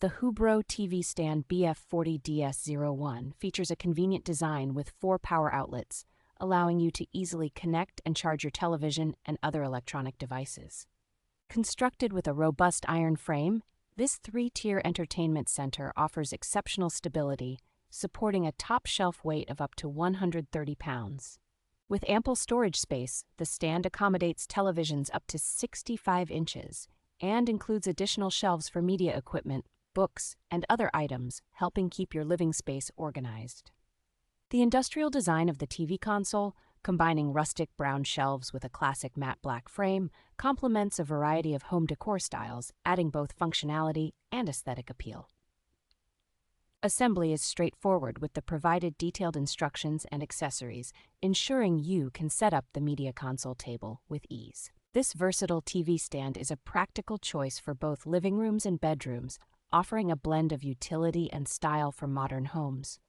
The TV Stand BF40DS01 features a convenient design with 4 power outlets, allowing you to easily connect and charge your television and other electronic devices. Constructed with a robust iron frame, this 3-tier entertainment center offers exceptional stability, supporting a top-shelf weight of up to 130 pounds. With ample storage space, the stand accommodates televisions up to 65 inches and includes additional shelves for media equipment, books, and other items, helping keep your living space organized. The industrial design of the TV console, combining rustic brown shelves with a classic matte black frame, complements a variety of home decor styles, adding both functionality and aesthetic appeal. Assembly is straightforward with the provided detailed instructions and accessories, ensuring you can set up the media console table with ease. This versatile TV stand is a practical choice for both living rooms and bedrooms, offering a blend of utility and style for modern homes.